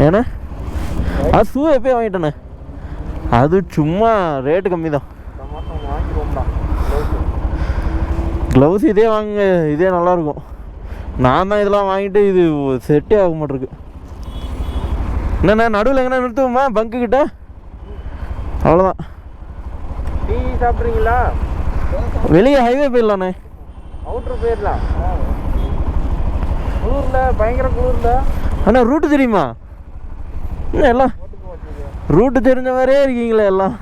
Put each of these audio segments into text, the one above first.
ஏண்ணே அது ஷூ எப்போயே வாங்கிட்டேண்ணே. அது சும்மா ரேட்டு கம்மி தான். க்ளவுஸ் இதே வாங்க, இதே நல்லாயிருக்கும். நான் தான் இதெல்லாம் வாங்கிட்டு இது செட்டே ஆக மாட்டிருக்கு. என்னண்ணா நடுவில் எங்கன்னா நிறுத்துவோமா பங்கு கிட்ட? அவ்வளோதான். டீ சாப்பிட்றீங்களா? வெளியே ஹைவே போயிடலாண்ணே. அவுட்ரு போயிடலாம். குளிரில் பயங்கர குளிரில். அண்ணா ரூட்டு தெரியுமா? இன்னும் எல்லாம் ரூட்டு தெரிஞ்ச மாதிரியே இருக்கீங்களே எல்லாம்.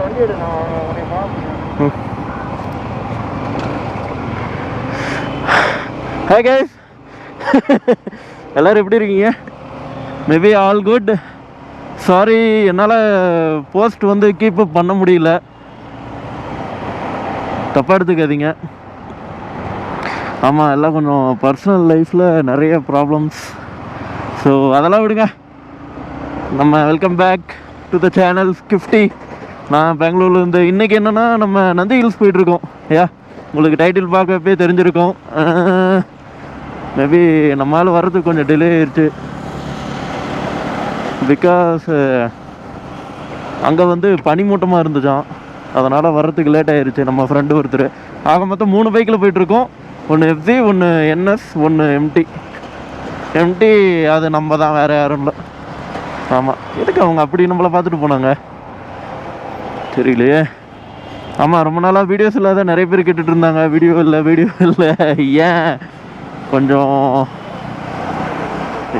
வண்டி எடு, நான் உன்னை பார்ப்பேன். ஹாய் கைஸ், எல்லோரும் எப்படி இருக்கீங்க? Maybe all good. சாரி, என்னால் போஸ்ட் வந்து கீப் அப் பண்ண முடியல, தப்பாக எடுத்துக்காதீங்க. ஆமாம், எல்லாம் கொஞ்சம் பர்சனல் லைஃப்பில் நிறைய ப்ராப்ளம்ஸ். ஸோ அதெல்லாம் விடுங்க. நம்ம welcome back to the channel Gifty. நான் பெங்களூர்லேருந்து. இன்றைக்கி என்னென்னா நம்ம நந்தி ஹில்ஸ் போயிட்டுருக்கோம். யா, உங்களுக்கு டைட்டில் பார்க்கப்பே தெரிஞ்சிருக்கோம். மேபி நம்மளால் வர்றதுக்கு கொஞ்சம் டிலே ஆயிடுச்சு. பிகாஸ் அங்கே வந்து பனிமூட்டமாக இருந்துச்சான், அதனால் வர்றதுக்கு லேட் ஆயிடுச்சு. நம்ம ஃப்ரெண்டு ஒருத்தர். ஆக மொத்தம் 3 பைக்கில் போயிட்டுருக்கோம். ஒன்று எஃப்சி, ஒன்று என்எஸ், ஒன்று எம்டி. அது நம்ம தான், வேறு யாரும் இல்லை. ஆமாம், எதுக்கு அவங்க அப்படி நம்மளை பார்த்துட்டு போனாங்க தெரியலையே. ஆமாம், ரொம்ப நாளாக வீடியோஸ் இல்லாத நிறைய பேர் கேட்டுட்டு இருந்தாங்க. வீடியோ இல்லை. ஏன் கொஞ்சம்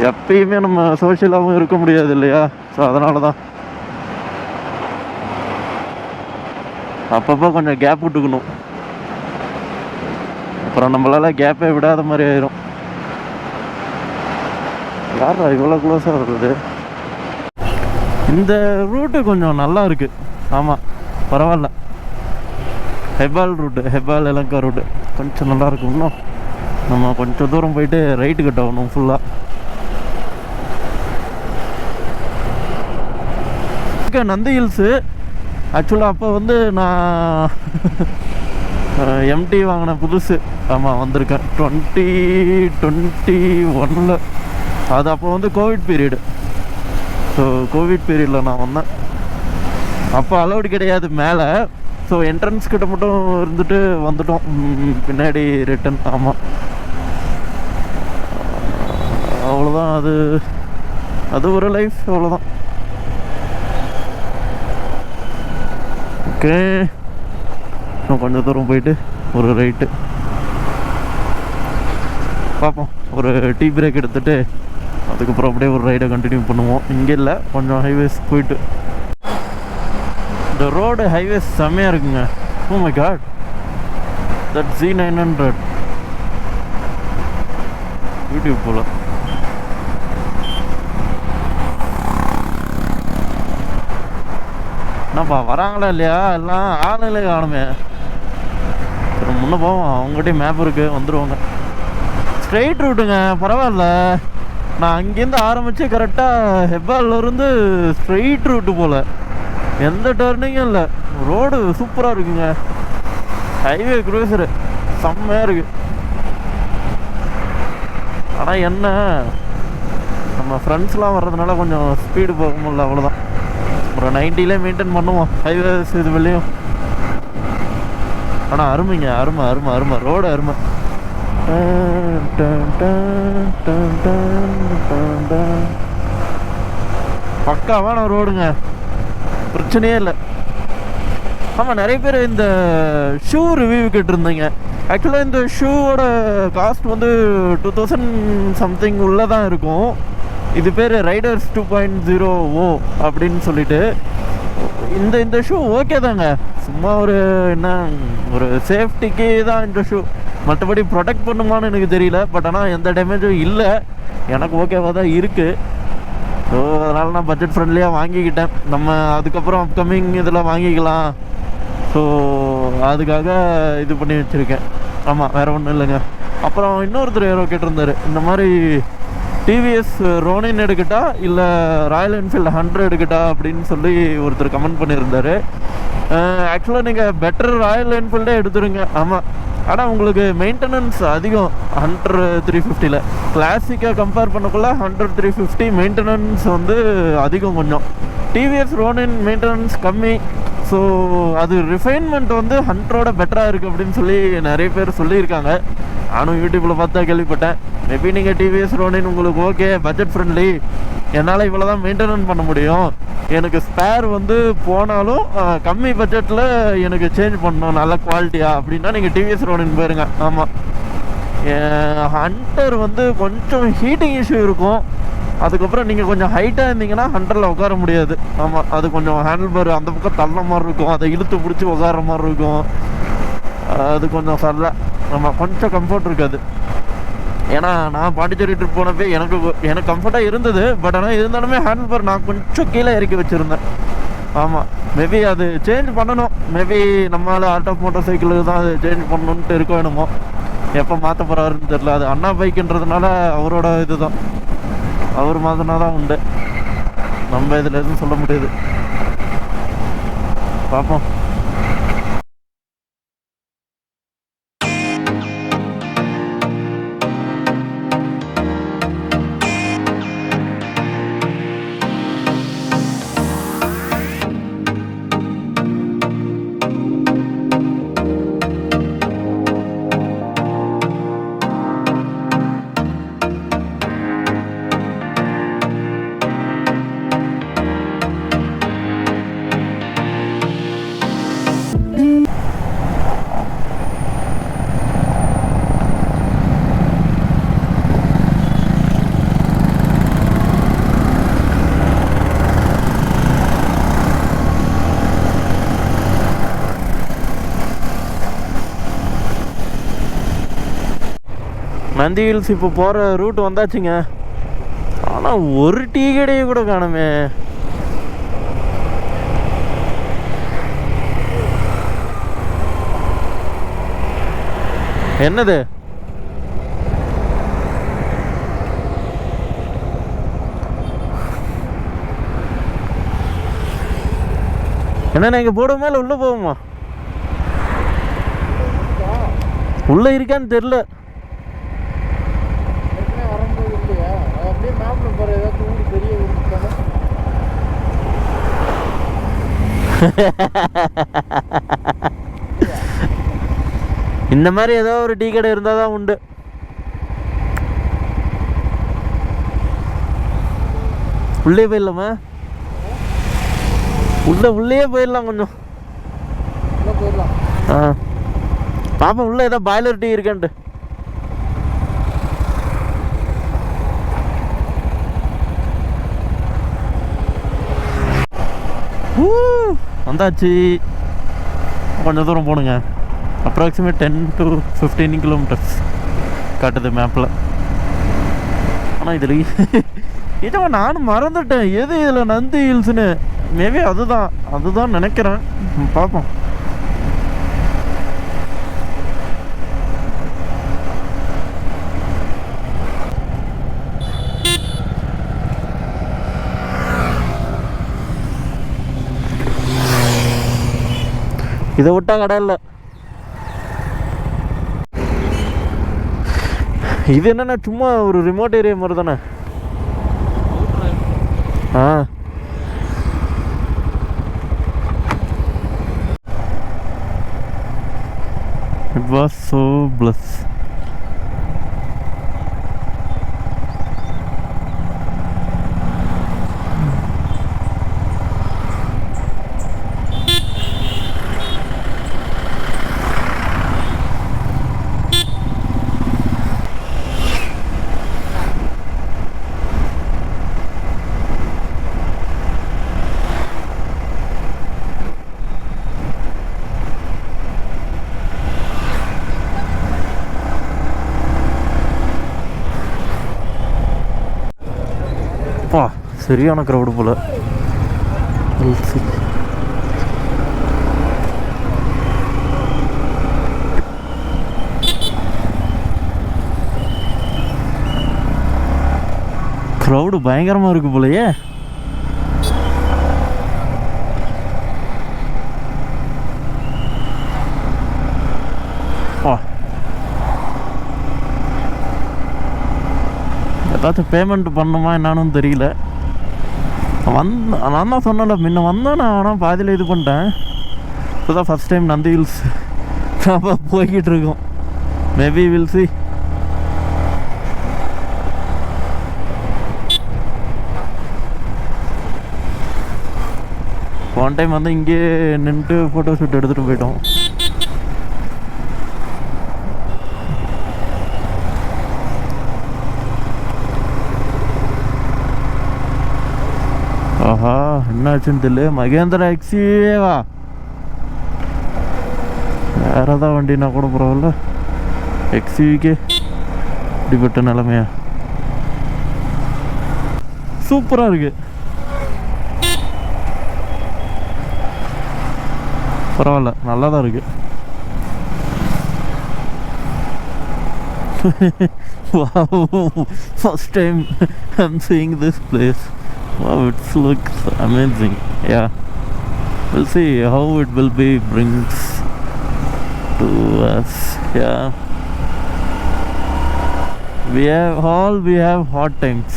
எப்பயுமே நம்ம சோஷியலாகவும் இருக்க முடியாது இல்லையா? ஸோ அதனால தான் அப்பப்போ கொஞ்சம் கேப் விட்டுக்கணும். அப்புறம் நம்மளால் கேப்பே விடாத மாதிரி ஆயிரும். யாரா இவ்வளோ க்ளோஸாக வருது? இந்த ரூட்டு கொஞ்சம் நல்லா இருக்குது. ஆமாம், பரவாயில்ல. ஹெப்பால் ரூட்டு, ஹெப்பால் எலங்கா ரூட்டு கொஞ்சம் நல்லாயிருக்கும். இன்னும் நம்ம கொஞ்சம் தூரம் போயிட்டு ரைட்டு கட் ஆகணும் ஃபுல்லாக. நந்தி ஹில்ஸு ஆக்சுவலாக அப்போ வந்து நான் எம்டி வாங்கின புதுசு. ஆமாம், வந்திருக்கேன் 2021. அது அப்போ வந்து கோவிட் பீரியடு. ஸோ கோவிட் பீரியடில் நான் வந்தேன். அப்போ அலௌடு கிடையாது மேலே. ஸோ என்ட்ரன்ஸ் கிட்ட மட்டும் இருந்துட்டு வந்துட்டோம், பின்னாடி ரிட்டன். ஆமாம், அவ்வளோதான். அது ஒரு லைஃப், அவ்வளோதான். ஓகே, இன்னும் கொஞ்சம் தூரம் போயிட்டு ஒரு ரைட்டு பார்ப்போம். ஒரு டீ பிரேக் எடுத்துகிட்டு அதுக்கப்புறம் அப்படியே ஒரு ரைடை கண்டினியூ பண்ணுவோம். இங்கே இல்லை, கொஞ்சம் ஹைவேஸ் போயிட்டு. இந்த ரோடு ஹைவேஸ் செம்மையாக இருக்குங்க. Oh my god, that Z900 YouTube போல். என்னப்பா வராங்களா இல்லையா? எல்லாம் ஆளுங்களே காணுமே. சரி, முன்னே போவோம். அவங்ககிட்டயும் மேப் இருக்குது, வந்துடுவாங்க. ஸ்ட்ரெயிட் ரூட்டுங்க, பரவாயில்ல. நான் அங்கேருந்து ஆரம்பித்து கரெக்டாக ஹெப்பாலிருந்து ஸ்ட்ரெயிட் ரூட்டு போல், எந்த டர்னிங்கும் இல்லை. ரோடு சூப்பராக இருக்குங்க. ஹைவே க்ரூசரு செம்மையாக இருக்குது. ஆனால் என்ன, நம்ம ஃப்ரெண்ட்ஸ்லாம் வர்றதுனால கொஞ்சம் ஸ்பீடு போக முடியல, அவ்வளோதான். ஒரு 90லே மெயின்டைன் பண்ணுவோம் ஹைவேஸ் இது வெளியும். ஆனால் அருமைங்க, அருமை ரோடு அருமை. பக்காவான ரோடுங்க, பிரச்சனையே இல்லை. ஆமாம், நிறைய பேர் இந்த ஷூ ரிவ்யூ கேட்டிருந்தீங்க. ஆக்சுவலாக இந்த ஷூவோட காஸ்ட் வந்து 2000 சம்திங் உள்ளே தான் இருக்கும். இது பேர் ரைடர்ஸ் 2.0 அப்படின்னு சொல்லிட்டு. இந்த ஷூ ஓகே தாங்க, சும்மா ஒரு சேஃப்டிக்கு தான் இந்த ஷூ. மற்றபடி ப்ரொடெக்ட் பண்ணுமான்னு எனக்கு தெரியல. பட் ஆனால் எந்த டேமேஜும் இல்லை, எனக்கு ஓகேவாக தான் இருக்குது. ஸோ அதனால் நான் பட்ஜெட் ஃப்ரெண்ட்லியாக வாங்கிக்கிட்டேன். நம்ம அதுக்கப்புறம் அப்கமிங் இதில் வாங்கிக்கலாம். ஸோ அதுக்காக இது பண்ணி வச்சுருக்கேன். ஆமாம், வேறு ஒன்றும் இல்லைங்க. அப்புறம் இன்னொருத்தர் யாரோ கேட்டிருந்தார், இந்த மாதிரி டிவிஎஸ் ரோனின் எடுக்கட்டா இல்லை ராயல் என்ஃபீல்டு 100 எடுக்கட்டா அப்படின்னு சொல்லி ஒருத்தர் கமெண்ட் பண்ணியிருந்தார். ஆக்சுவலாக நீங்கள் பெட்டர் ராயல் என்ஃபீல்டே எடுத்துருங்க. ஆமாம், ஆனால் உங்களுக்கு மெயின்டெனன்ஸ் அதிகம் 100 350ல். கிளாசிக்காக கம்பேர் பண்ணக்குள்ள 100 350 மெயின்டெனன்ஸ் வந்து அதிகம் கொஞ்சம். டிவிஎஸ் ரோனின் மெயின்டெனன்ஸ் கம்மி. ஸோ அது ரிஃபைன்மெண்ட் வந்து 100ஓட பெட்டராக இருக்குது அப்படின்னு சொல்லி நிறைய பேர் சொல்லியிருக்காங்க. நானும் யூடியூப்பில் பார்த்தா கேள்விப்பட்டேன். மேபி நீங்கள் டிவிஎஸ் ரோனின் உங்களுக்கு ஓகே, பட்ஜெட் ஃப்ரெண்ட்லி, என்னால் இவ்வளோ தான் மெயின்டெனன் பண்ண முடியும், எனக்கு ஸ்பேர் வந்து போனாலும் கம்மி பட்ஜெட்டில் எனக்கு சேஞ்ச் பண்ணணும் நல்ல குவாலிட்டியாக அப்படின்னா நீங்கள் டிவிஎஸ் ரோனின் போயிருங்க. ஆமாம், ஹண்டர் வந்து கொஞ்சம் ஹீட்டிங் இஷ்யூ இருக்கும். அதுக்கப்புறம் நீங்கள் கொஞ்சம் ஹைட்டாக இருந்தீங்கன்னா 100ல் உட்கார முடியாது. ஆமாம், அது கொஞ்சம் ஹேண்டில் பார் அந்த பக்கம் தள்ள மாதிரி இருக்கும், அதை இழுத்து பிடிச்சி உட்கார மாதிரி இருக்கும். அது கொஞ்சம் சரில ஆமாம், கொஞ்சம் கம்ஃபர்ட் இருக்காது. ஏன்னா நான் பாண்டிச்சேரி ட்ரிப் போனப்போ எனக்கு கம்ஃபர்ட்டாக இருந்தது. பட் ஆனால் இருந்தாலுமே ஹேண்டில் பார் நான் கொஞ்சம் கீழே இறக்கி வச்சுருந்தேன். ஆமாம், மேபி அது சேஞ்ச் பண்ணணும். மேபி நம்மளால் ஆர்ட் ஆஃப் மோட்டார் சைக்கிளுக்கு தான் அது சேஞ்ச் பண்ணணுன்ட்டு இருக்க வேணுமோ, எப்போ மாற்ற போகிறாருன்னு தெரில. அது அண்ணா பைக்குன்றதுனால அவரோட இது தான், அவர் மாற்றினா தான் உண்டு. நம்ம இதில் எதுவும் சொல்ல முடியாது. பார்ப்போம். நந்தி ஹில்ஸ் இப்போ போகிற ரூட் வந்தாச்சுங்க. ஆனால் ஒரு டீ கடையை கூட காணுமே. என்னது என்ன இங்கே போடுவோமா இல்லை உள்ளே போவோமா? உள்ளே இருக்கான்னு தெரில. இந்த மாதிரி ஏதோ ஒரு டீ கடை இருந்தால் தான் உண்டு. உள்ளே போயிடலாமா? உள்ளே போயிடலாம் கொஞ்சம். ஆ பாப்பா, உள்ள ஏதோ பாய்லர் டீ இருக்கேன்ட்டு. வந்தாச்சு. கொஞ்சம் தூரம் போகணுங்க. அப்ராக்சிமேட் 10 to 15 கிலோமீட்டர்ஸ் காட்டுது மேப்பில். ஆனால் இதில் இதை நானும் மறந்துட்டேன் எது இதில் நந்தி ஹில்ஸ்னு. மேபி அதுதான் நினைக்கிறேன். பார்ப்போம். இதை விட்டா கடை இல்லை. இது என்னன்னா சும்மா ஒரு ரிமோட் ஏரியா மாதிரி தானே. ஆ it was so bliss. சரியான க்ரௌடு போல. க்ரௌடு பயங்கரமாக இருக்கு போலயே. ஏதாச்சும் பேமெண்ட் பண்ணணுமா என்னான்னு தெரியல. நான் தான் சொன்னல முன்ன வந்தேன், நான் ஆனால் பாதியில் இது பண்ணிட்டேன். இப்போ தான் ஃபஸ்ட் டைம் நந்தி ஹில்ஸ் நம்ம போய்கிட்டு இருக்கோம். Maybe will see. One time வந்து இங்கே நின்றுட்டு ஃபோட்டோ ஷூட் எடுத்துகிட்டு போயிட்டோம். ஆஹா, என்னாச்சுன்னு தெரியல. மகேந்திரா எக்ஸிவேவா? வேற ஏதாவது வண்டினா கூட பரவாயில்ல, எக்ஸிவிக்கே இப்படிப்பட்ட நிலைமையா? சூப்பராக இருக்கு. பரவாயில்ல, நல்லா தான் இருக்கு. Wow, first time I'm seeing this place. Wow, it looks amazing. Yeah, we'll see how it will be brings to us. Yeah, we have hard times.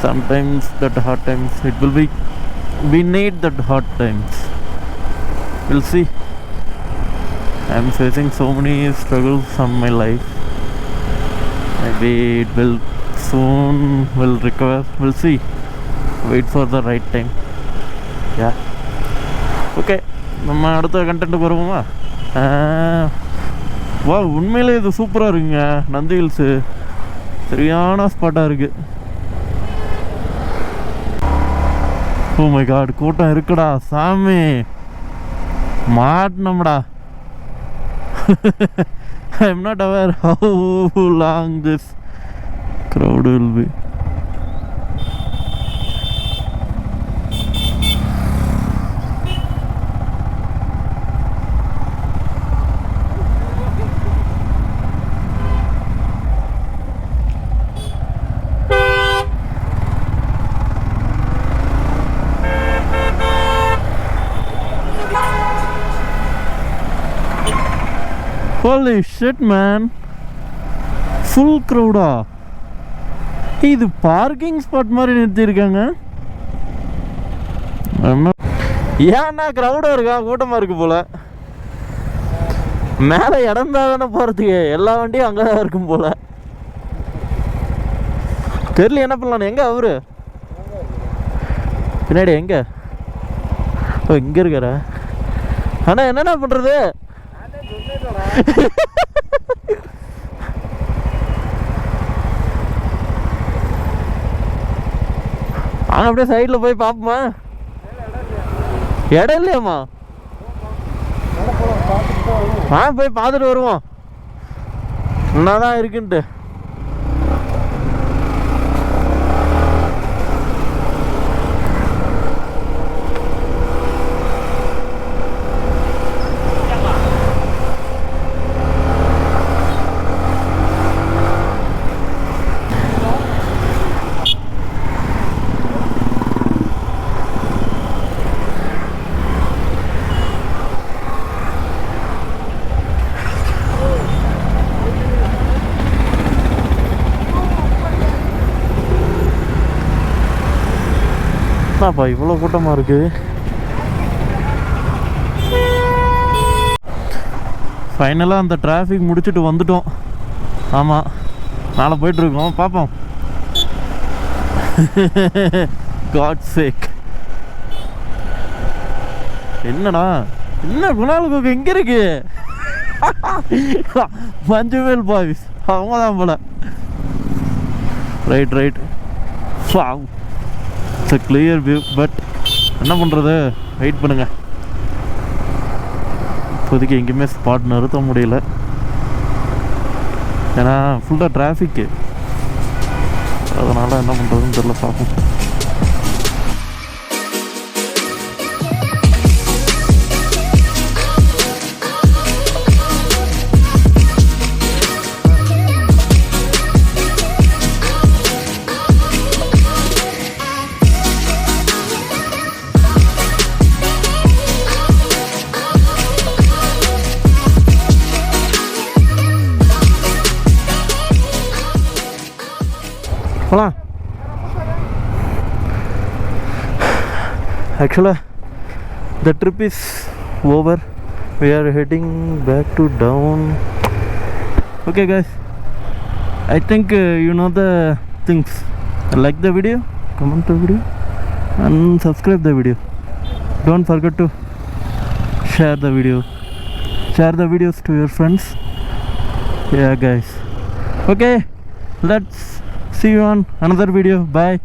Sometimes that hard times it will be, we need that hard times. We'll see. I'm facing so many struggles on my life. Maybe it will soon will recover. We'll see. Wait for the right time. Yeah. Okay. நம்ம அடுத்த கண்டென்ட்டுக்கு வருவோமா? வா, உண்மையிலே இது சூப்பராக இருக்குங்க. Nandi hills சரியான ஸ்பாட்டாக இருக்குது. ஓ மை காட், கூட்டம் இருக்குடா சாமி. மாட்டினோம்டா. I'm not aware how long this crowd will be. Holy shit man, full crowd. இது பார்க்கிங் ஸ்பாட் மாதிரி நிறுத்தியிருக்காங்க. ஏன்னா க்ரௌடாக இருக்கா, கூட்டமாக இருக்கு போல். மேலே இடம் தானே போகிறதுக்கு, எல்லா வண்டியும் அங்கே தான் இருக்கும் போல். தெரியல என்ன பண்ணலாம். எங்கே அவரு பின்னாடி? எங்கே? ஓ, இங்கே இருக்காரா? ஆனால் என்னென்ன பண்ணுறது? அங்கே அப்படியே சைடில் போய் பார்ப்போமா? இடம் இல்லையாம்மா? போய் பார்த்துட்டு வருவோம் என்னதான் இருக்குன்ட்டு. என்னப்பா இவ்வளோ கூட்டமாக இருக்குது? ஃபைனலாக அந்த டிராஃபிக் முடிச்சுட்டு வந்துட்டோம். ஆமாம், நாளை போயிட்டுருக்கோம், பார்ப்போம். காட் சேக். என்னடா என்ன குணாலுக்கு எங்கே இருக்கு? மஞ்சுவேல் பாய்ஸ் அவங்க தான் போல. Right right. It's a clear view, but என்ன பண்ணுறது, வெயிட் பண்ணுங்க. இப்போதைக்கு எங்கேயுமே ஸ்பாட் நிறுத்த முடியல, ஏன்னா ஃபுல்லாக டிராஃபிக்கு. அதனால் என்ன பண்ணுறதுன்னு தெரியல, பார்ப்போம். போலாம். Actually, the trip is over. We are heading back to down. Okay, guys. I think you know the things. Like the video, comment the video, and subscribe the video. Don't forget to share the video. Share the videos to your friends. Yeah, guys. Okay, let's see you on another video. Bye.